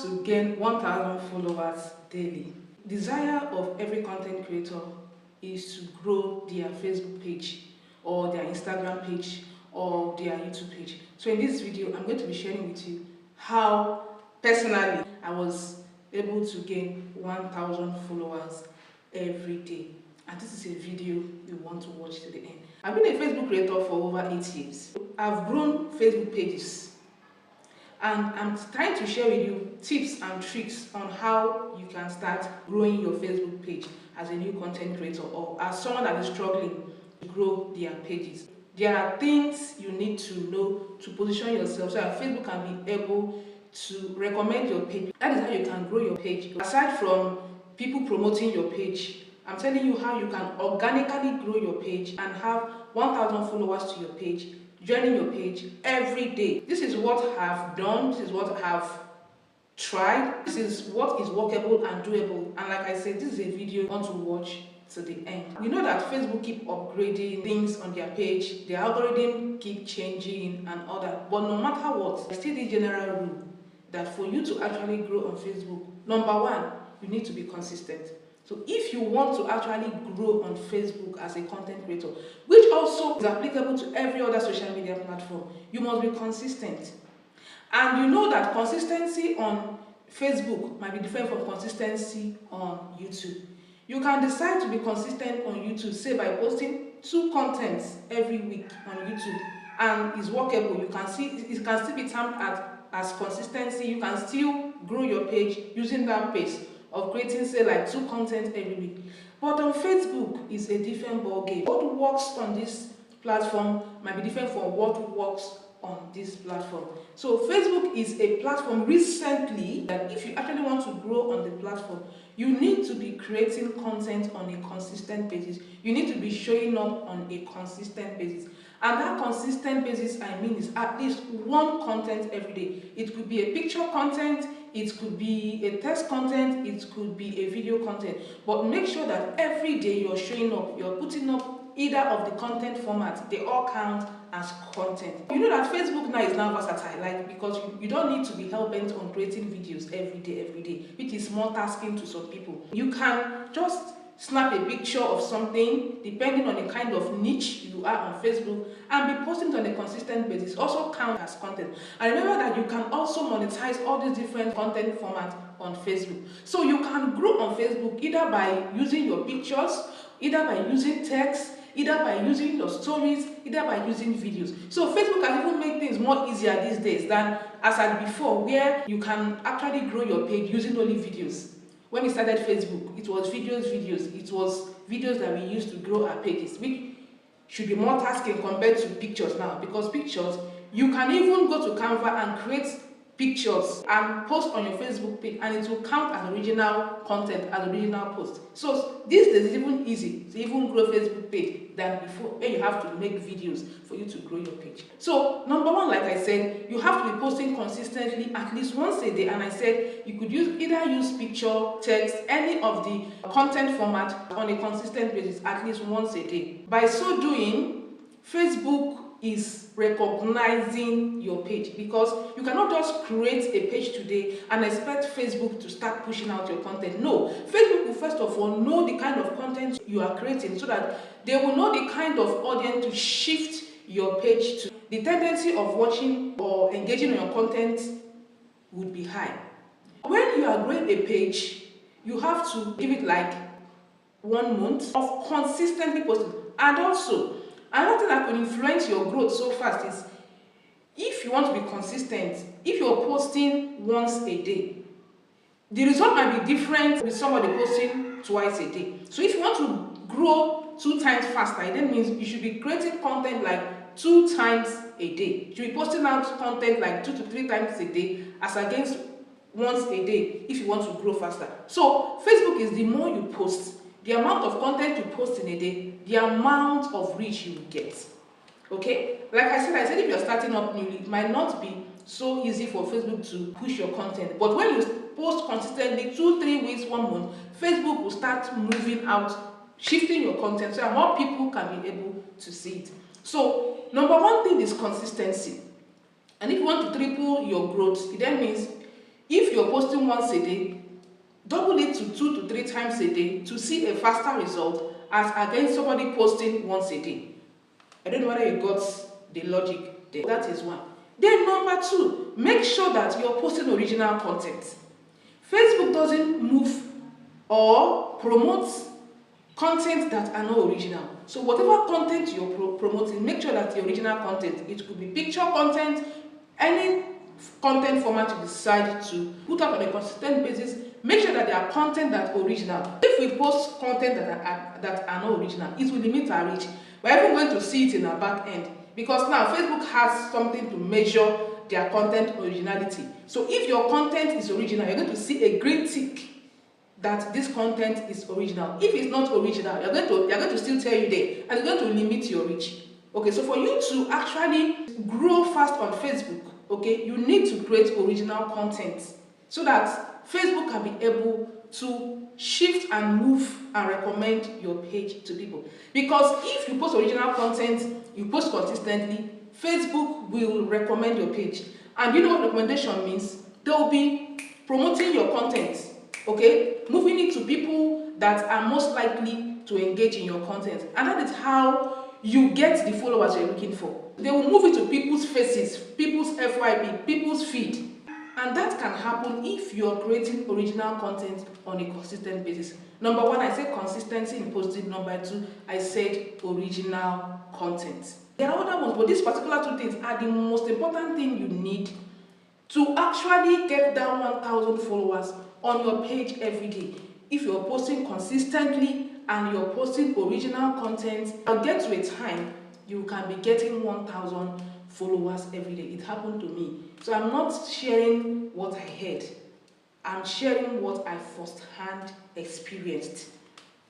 to gain 1,000 followers daily. Desire of every content creator is to grow their Facebook page or their Instagram page or their YouTube page. So in this video, I'm going to be sharing with you how personally I was able to gain 1,000 followers every day. And this is a video you want to watch to the end. I've been a Facebook creator for over 8 years. I've grown Facebook pages, and I'm trying to share with you tips and tricks on how you can start growing your Facebook page as a new content creator or as someone that is struggling to grow their pages. There are things you need to know to position yourself so that Facebook can be able to recommend your page. That is how you can grow your page. Aside from people promoting your page, I'm telling you how you can organically grow your page and have 1,000 followers to your page, joining your page every day. This is what I've done, this is what I've tried, this is what is workable and doable. And like I said, this is a video you want to watch to the end. You know that Facebook keep upgrading things on their page, the algorithm keep changing and all that. But no matter what, there's still the general rule that for you to actually grow on Facebook, number one, you need to be consistent. So if you want to actually grow on Facebook as a content creator, which also is applicable to every other social media platform, you must be consistent. And you know that consistency on Facebook might be different from consistency on YouTube. You can decide to be consistent on YouTube, say by posting 2 contents every week on YouTube, and it's workable. You can see it can still be termed as consistency. You can still grow your page using that pace of creating, say, like 2 content every week. But on Facebook is a different ballgame. What works on this platform might be different from what works on this platform. So Facebook is a platform recently that if you actually want to grow on the platform, you need to be creating content on a consistent basis. You need to be showing up on a consistent basis. And that consistent basis, I mean, is at least 1 content every day. It could be a picture content, it could be a text content, it could be a video content. But make sure that every day you're showing up, you're putting up either of the content formats, they all count as content. You know that Facebook now is now versatile, like, because you don't need to be hell-bent on creating videos every day, which is more tasking to some people. You can just snap a picture of something depending on the kind of niche you are on Facebook and be posting it on a consistent basis, also count as content. And remember that you can also monetize all these different content formats on Facebook. So you can grow on Facebook either by using your pictures, either by using text, either by using your stories, either by using videos. So Facebook has even made things more easier these days than as at before, where you can actually grow your page using only videos. When we started Facebook, it was videos. It was videos that we used to grow our pages, which should be more tasking compared to pictures now, because pictures, you can even go to Canva and create pictures and post on your Facebook page, and it will count as original content, as original post. So these days it's even easy to even grow Facebook page than before, where you have to make videos for you to grow your page. So number one, like I said, you have to be posting consistently at least once a day. And I said you could either use picture, text, any of the content format on a consistent basis at least once a day. By so doing, Facebook is recognizing your page, because you cannot just create a page today and expect Facebook to start pushing out your content. No, Facebook will first of all know the kind of content you are creating, so that they will know the kind of audience to shift your page to. The tendency of watching or engaging on your content would be high. When you are growing a page, you have to give it like 1 month of consistently posting. And also, another thing that could influence your growth so fast is if you want to be consistent, if you're posting once a day, the result might be different with somebody posting twice a day. So if you want to grow 2 times faster, that means you should be creating content like 2 times a day. You should be posting out content like 2 to 3 times a day as against once a day if you want to grow faster. So Facebook is, the more you post, the amount of content you post in a day, the amount of reach you will get. Okay? Like I said if you're starting up newly, it might not be so easy for Facebook to push your content. But when you post consistently 2-3 weeks, 1 month, Facebook will start moving out, shifting your content so that more people can be able to see it. So number one thing is consistency. And if you want to triple your growth, it then means if you're posting once a day, double it to 2 to 3 times a day to see a faster result as against somebody posting once a day. I don't know whether you got the logic there. That is one. Then number 2, make sure that you're posting original content. Facebook doesn't move or promote content that are not original. So whatever content you're promoting, make sure that the original content, it could be picture content, any content format you decide to put out on a consistent basis, make sure that they are content that are original. If we post content that are not original, it will limit our reach. We're even going to see it in our back end, because now Facebook has something to measure their content originality. So if your content is original, you're going to see a green tick that this content is original. If it's not original, they're going to still tell you there, and it's going to limit your reach. Okay, so for you to actually grow fast on Facebook, okay, you need to create original content so that Facebook can be able to shift and move and recommend your page to people. Because if you post original content, you post consistently, Facebook will recommend your page. And you know what recommendation means? They will be promoting your content, okay, moving it to people that are most likely to engage in your content. And that is how you get the followers you're looking for. They will move it to people's faces, people's FYP, people's feed. And that can happen if you're creating original content on a consistent basis. Number 1, I said consistency in posting. Number 2, I said original content. There are other ones, but these particular 2 things are the most important thing you need to actually get that 1,000 followers on your page every day. If you're posting consistently and you're posting original content, I'll get to a time you can be getting 1,000 followers every day. It happened to me. So I'm not sharing what I heard. I'm sharing what I firsthand experienced.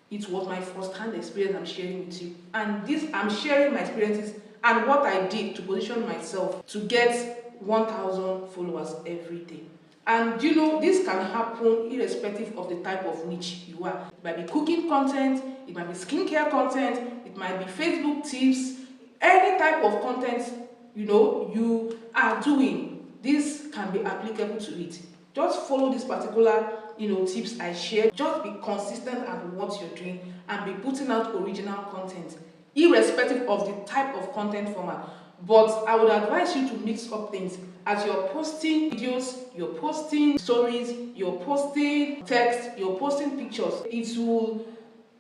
It was my firsthand experience I'm sharing with you. And this, I'm sharing my experiences and what I did to position myself to get 1,000 followers every day. And you know, this can happen irrespective of the type of niche you are. It might be cooking content, it might be skincare content, it might be Facebook tips, any type of content you are doing. This can be applicable to it. Just follow this particular tips I share. Just be consistent at what you're doing and be putting out original content, irrespective of the type of content format. But I would advise you to mix up things. As you're posting videos, you're posting stories, you're posting text, you're posting pictures, it will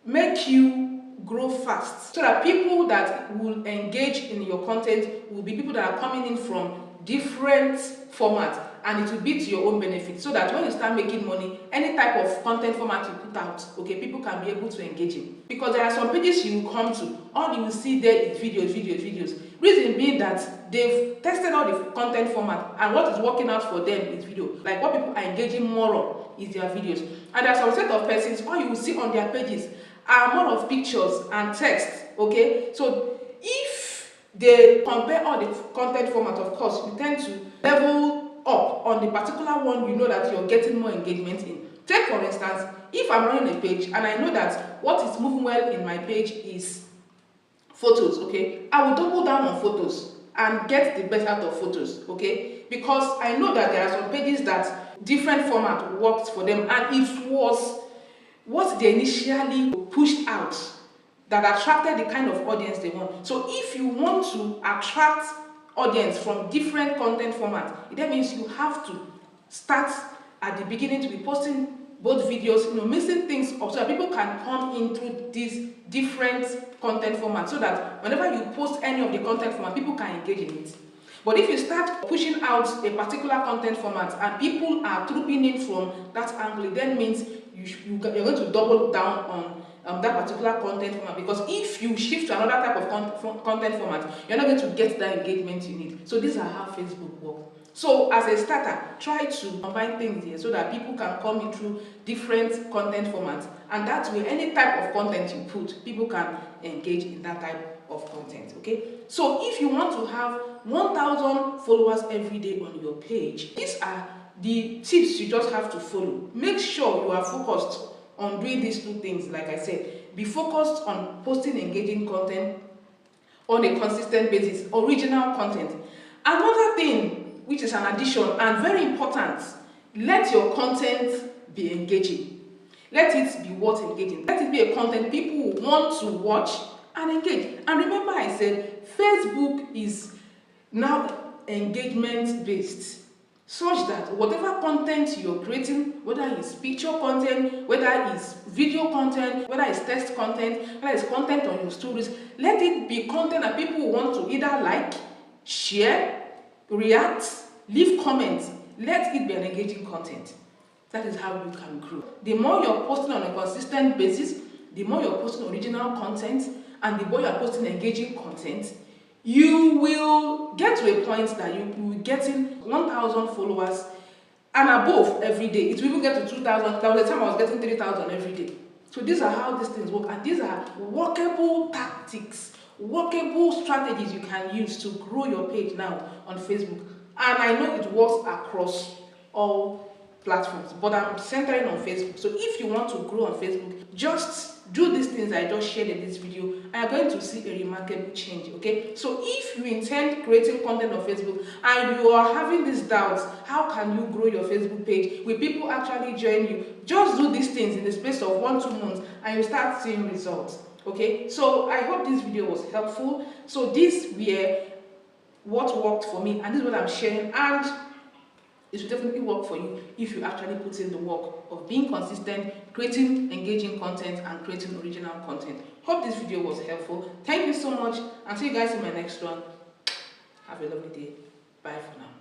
make you grow fast, so that people that will engage in your content will be people that are coming in from different formats, and it will be to your own benefit, so that when you start making money, any type of content format you put out, okay, people can be able to engage in. Because there are some pages you will come to, all you will see there is videos. Reason being that they've tested all the content format, and what is working out for them is video. Like what people are engaging more on is their videos. And there are some set of persons, all you will see on their pages are more of pictures and text, okay? So if they compare all the content format, of course, you tend to level up on the particular one you know that you're getting more engagement in. Take for instance, if I'm running a page and I know that what is moving well in my page is photos, okay, I will double down on photos and get the best out of photos, okay, because I know that there are some pages that different format works for them, and it was what they initially pushed out that attracted the kind of audience they want. So if you want to attract audience from different content formats, that means you have to start at the beginning to be posting both videos, mixing things up so that people can come in through these different content formats, so that whenever you post any of the content format, people can engage in it. But if you start pushing out a particular content format and people are trooping in from that angle, then means you're going to double down on that particular content format, because if you shift to another type of content format, you're not going to get that engagement you need. So these are how Facebook works. So as a starter, try to combine things here so that people can come in through different content formats, and that way any type of content you put, people can engage in that type of content, okay? So if you want to have 1,000 followers every day on your page, these are the tips you just have to follow. Make sure you are focused on doing these 2 things. Like I said, be focused on posting engaging content on a consistent basis, original content. Another thing, which is an addition and very important, let your content be engaging. Let it be worth engaging. Let it be a content people will want to watch and engage. And remember I said Facebook is now engagement based, such that whatever content you're creating, whether it's picture content, whether it's video content, whether it's text content, whether it's content on your stories, let it be content that people want to either like, share, react, leave comments. Let it be an engaging content. That is how you can grow. The more you're posting on a consistent basis, the more you're posting original content, and the more you're posting engaging content, you will get to a point that you will be getting 1,000 followers and above every day. It will even get to 2,000. There was a time I was getting 3,000 every day. So these are how these things work, and these are workable tactics, workable strategies you can use to grow your page now on Facebook. And I know it works across all platforms, but I'm centering on Facebook. So if you want to grow on Facebook, just do these things I just shared in this video, and you're going to see a remarkable change. Okay, so if you intend creating content on Facebook and you are having these doubts, how can you grow your Facebook page? Will people actually join you? Just do these things in the space of 1-2 months and you start seeing results. Okay, so I hope this video was helpful. So these were what worked for me, and this is what I'm sharing, and it will definitely work for you if you actually put in the work of being consistent, creating engaging content, and creating original content. Hope this video was helpful. Thank you so much, and see you guys in my next one. Have a lovely day. Bye for now.